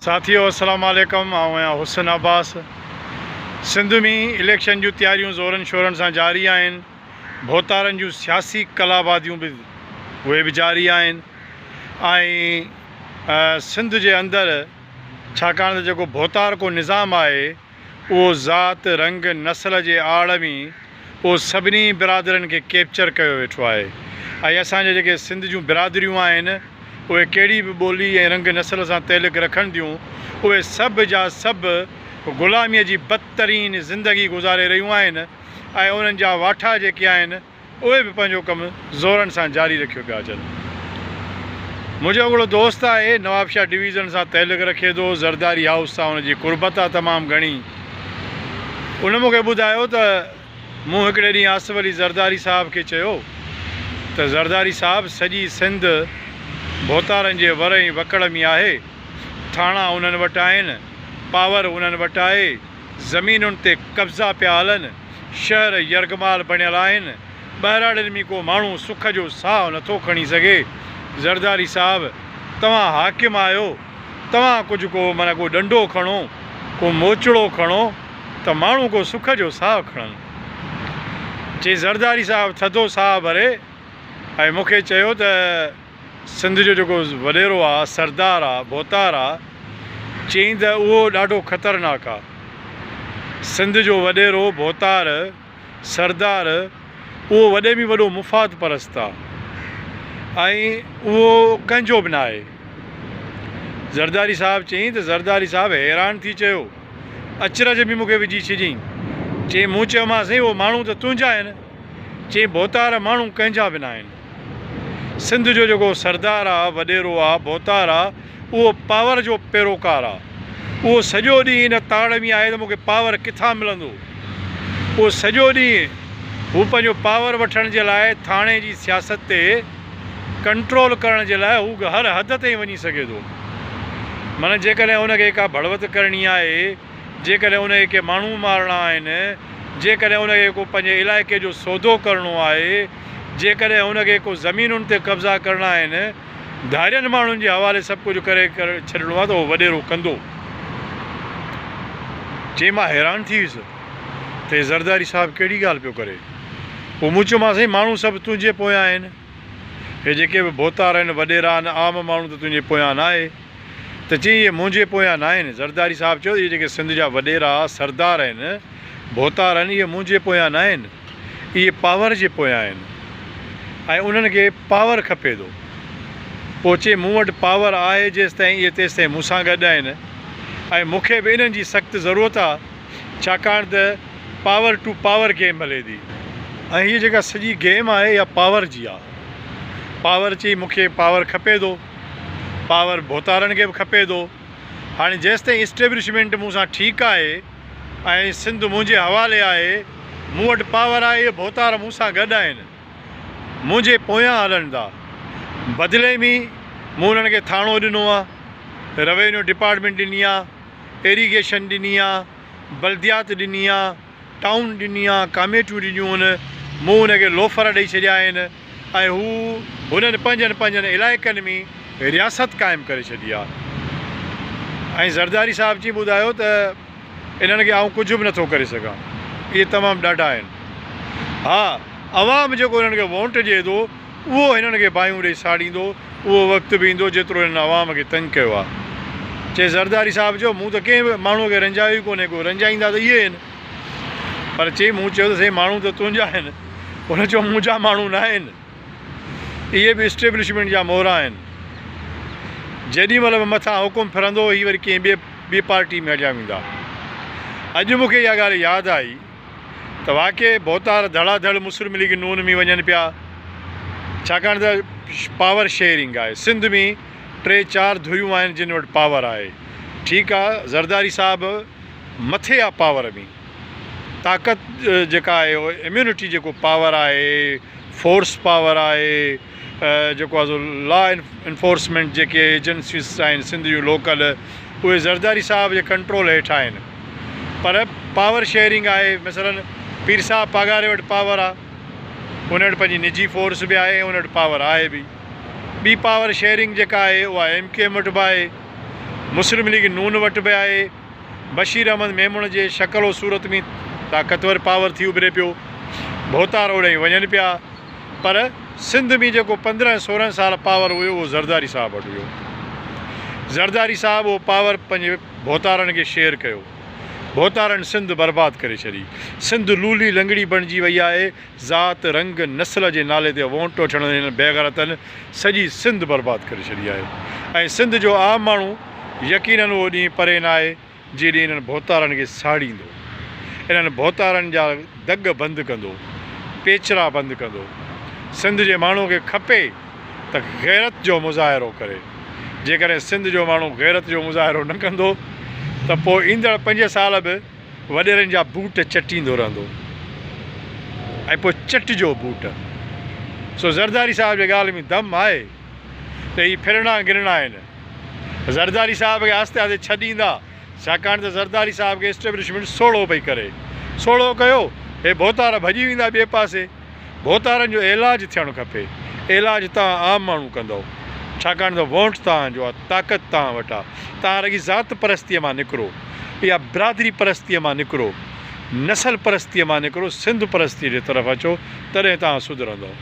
साथियों अस्सलाम वालेकुम। आऊं हुसन अब्बास। सिंध में इलेक्शन जूं तैयारियूं ज़ोरनि शोरनि सां जारी आहिनि। भोतारनि जूं सियासी कलाबादियूं भी उहे भी जारी आहिनि। सिंध जे अंदरि छाकाणि त जेको भोतार को निज़ाम आहे उहो ज़ात रंग नस्ल जे आड़ में उहो सभिनी बिरादरनि खे कैप्चर कयो वेठो आहे। असांजे जेके सिंध जूं बिरादरियूं आहिनि उहे कहिड़ी बि ॿोली ऐं रंग नस्ल सां तइल्लुक़ रखनि थियूं, उहे सभु जा सभु ग़ुलामीअ जी बदतरीन ज़िंदगी गुज़ारे रहियूं आहिनि ऐं उन्हनि जा वाठा जेके आहिनि उहे बि पंहिंजो कमु ज़ोरनि सां जारी रखियो पिया अचनि। मुंहिंजो हिकिड़ो दोस्त आहे, नवाबशाह डिवीज़न सां तइल्लुक़ रखे थो, ज़रदारी हाउस सां हुनजी कुर्बत आहे तमामु घणी। उन मूंखे ॿुधायो त मूं हिकिड़े ॾींहुं आसिफ अली ज़रदारी साहिब खे चयो त ज़रदारी साहिबु सॼी सिंध भोतारनि जे वर ऐं वकड़ में आहे। थाणा उन्हनि वटि आहिनि, पावर उन्हनि वटि आहे, ज़मीनुनि ते कब्ज़ा पिया हलनि, शहर यरगमाल बणियल आहिनि, ॿहिराड़ियुनि में को माण्हू सुख जो साहु नथो खणी सघे। ज़रदारी साहिबु तव्हां हाकिम आहियो, तव्हां कुझु को माना को डंडो खणो, को मोचड़ो खणो त माण्हू को सुख जो साहु खणनि। चई ज़रदारी साहिबु थधो साहु भरे ऐं मूंखे चयो त सिंध जो जेको वॾेरो आहे, सरदार आहे, भोतार आहे, चई त उहो ॾाढो ख़तरनाक आहे। सिंध जो वॾेरो भोतार सरदार उहो वॾे में वॾो मुफ़ाद परस्त आहे ऐं उहो कंहिंजो बि न आहे। ज़रदारी साहिबु चई त ज़रदारी साहिबु हैरान थी चयो, अचरज बि मूंखे विझी छॾियईं। चई मूं चयोमांसि उहो माण्हू त तुंहिंजा आहिनि। चई भोतार माण्हू कंहिंजा बि न आहिनि। सिंध जो जेको सरदार आहे, वॾेरो आहे, भोतार आहे, उहो पावर जो पैरोकार आहे। उहो सॼो ॾींहुं इन ताड़ में आहे त मूंखे पावर किथां मिलंदो। उहो सॼो ॾींहुं हू पंहिंजो पावर वठण जे लाइ थाणे जी सियासत ते कंट्रोल करण जे लाइ हू हर हद ताईं वञी सघे थो। माना जेकॾहिं हुनखे का बड़वत करणी आहे, जेकॾहिं उनखे के माण्हू मारणा आहिनि, जेकॾहिं उनखे को पंहिंजे इलाइक़े जो सौदो करिणो आहे, जेकॾहिं हुनखे को ज़मीनुनि ते कब्ज़ा करणा आहिनि, धारियनि माण्हुनि जे हवाले सभु कुझु करे छॾिणो आहे त उहो वॾेरो कंदो। चई मां हैरान थी वियुसि त ज़रदारी साहिबु कहिड़ी ॻाल्हि पियो करे। पोइ मूं चयोमांसि माण्हू सभु तुंहिंजे पोयां आहिनि, हे जेके बि भोतार आहिनि, वॾेरा आहिनि, आम माण्हू त तुंहिंजे पोयां न आहे। त चई इहे मुंहिंजे पोयां न आहिनि। ज़रदारी साहिबु चयो इहे जेके सिंध जा वॾेरा सरदार आहिनि, भोतार आहिनि, इहे मुंहिंजे पोयां न आहिनि, इहे पावर जे पोयां आहिनि ऐं उन्हनि खे पावर खपे थो। पोइ चए मूं वटि पावर आहे जेसि ताईं इहे तेसि ताईं मूंसां गॾु आहिनि ऐं मूंखे बि इन्हनि जी सख़्तु ज़रूरत आहे, छाकाणि त पावर टू पावर गेम हले थी ऐं हीअ जेका सॼी गेम आहे इहा पावर जी आहे। पावर चई मूंखे पावर खपे थो, पावर भोतारनि खे बि खपे थो। हाणे जेसि ताईं इस्टेब्लिशमेंट मूंसां ठीकु आहे ऐं सिंध मुंहिंजे हवाले आहे, मूं वटि पावर आहे, इहे भोतार मूंसां गॾु आहिनि, मुंहिंजे पोयां हलनि था। बदिले में मूं उन्हनि खे थाणो ॾिनो आहे, रेवेन्यू डिपार्टमेंट ॾिनी आहे, इरीगेशन ॾिनी आहे, बल्दियात ॾिनी आहे, टाउन ॾिनी आहे, कमेटियूं ॾिनियूं आहिनि, मूं हुनखे लोफर ॾेई छॾिया आहिनि ऐं हू हुननि पंहिंजनि इलाइक़नि में रियासत क़ाइमु करे छॾी आहे। ऐं ज़रदारी साहिबु जी ॿुधायो त इन्हनि खे आउं कुझु बि नथो करे सघां, इहे तमामु ॾाढा आहिनि। हा, अवाम जेको हिननि खे वोट ॾिए थो उहो हिननि खे बाहियूं ॾेई साड़ींदो, उहो वक़्तु बि ईंदो जेतिरो हिननि अवाम खे तंग कयो आहे। चए ज़रदारी साहिबु चयो मूं त कंहिं बि माण्हूअ खे रंजायो ई कोन्हे, को रंजाईंदा त इहे आहिनि। पर चई मूं चयो त साईं माण्हू त तुंहिंजा आहिनि। हुन चयो मुंहिंजा माण्हू न आहिनि, इहे बि इस्टेब्लिशमेंट जा मोहरा आहिनि। जेॾीमहिल बि मथां हुकुम फिरंदो हीअ वरी कंहिं ॿी पार्टी में अॻियां वेंदा। अॼु मूंखे इहा ॻाल्हि यादि आई त वाक़ई भोतार धड़ाधड़ मुस्लिम लीग नून में वञनि पिया, छाकाणि त पावर शेयरिंग आहे। सिंध में 3-4 धुरियूं आहिनि जिन वटि पावर आहे। ठीकु आहे, ज़रदारी साहिबु मथे आहे पावर में, ताक़त जेका आहे, इम्यूनिटी जेको पावर आहे, फोर्स पावर आहे, जेको आहे लॉ इन्फोर्समेंट जेके एजेंसीज़ आहिनि सिंध जूं लोकल, उहे ज़रदारी साहिब जे कंट्रोल हेठि आहिनि। पर पावर शेयरिंग आहे। मसलन पीर साहिबु पघारे वटि पावर आहे, हुन वटि पंहिंजी निजी फोर्स बि आहे, हुन वटि पावर आहे बि। ॿी पावर शेयरिंग जेका आहे उहा MKM वटि बि आहे। मुस्लिम लीग नून वटि बि आहे। बशीर अहमद मेमूण जे शक्ल सूरत में ताक़तवर पावर थी उभिरे पियो। भोतार ओॾे वञनि पिया, पर सिंध में जेको 15-16 साल पावर हुयो उहो ज़रदारी साहिब वटि हुयो। ज़रदारी साहिब उहो पावर पंहिंजे भोतारनि खे शेयर कयो। भोतारनि सिंध बर्बादु करे छॾी। सिंध लूली लंगड़ी बणिजी वई आहे। ज़ात रंग नस्ल जे नाले ते वोट वठण हिन बेग़ैरतनि सॼी सिंध बर्बादु करे छॾी आहे। ऐं सिंध जो आम माण्हू यकीनन उहो ॾींहुं परे न आहे जॾहिं इन्हनि भोतारनि खे साड़ींदो, इन्हनि भोतारनि जा दग बंदि कंदो, पेचरा बंदि कंदो। सिंध जे माण्हू खे खपे त गैरत जो मुज़ाहिरो करे। जेकॾहिं सिंध जो माण्हू गैरत जो मुज़ाहिरो न कंदो त पोइ ईंदड़ 5 साल बि वॾेरनि जा बूट चटींदो रहंदो, ऐं पोइ चटिजो बूट। सो ज़रदारी साहिब जे ॻाल्हि में दम आहे त हीअ फिरणा गिरणा आहिनि। ज़रदारी साहिब खे आहिस्ते आहिस्ते छॾींदा, छाकाणि त ज़रदारी साहिब खे एस्टेब्लिशमेंट सोढ़ो पई करे। सोढ़ो कयो, हे भोतार भॼी वेंदा ॿिए पासे। भोतारनि जो इलाजु थियणु खपे। इलाजु तव्हां आम माण्हू कंदव, छाकाणि त वोट तव्हांजो आहे, ताक़त तव्हां वटि आहे। तव्हां रगी ज़ात परस्तीअ मां निकिरो, या बिरादरी परस्तीअ मां निकिरो, नसल परस्तीअ मां निकिरो, सिंध परस्तीअ जे तरफ़ अचो, तॾहिं तव्हां सुधरंदव।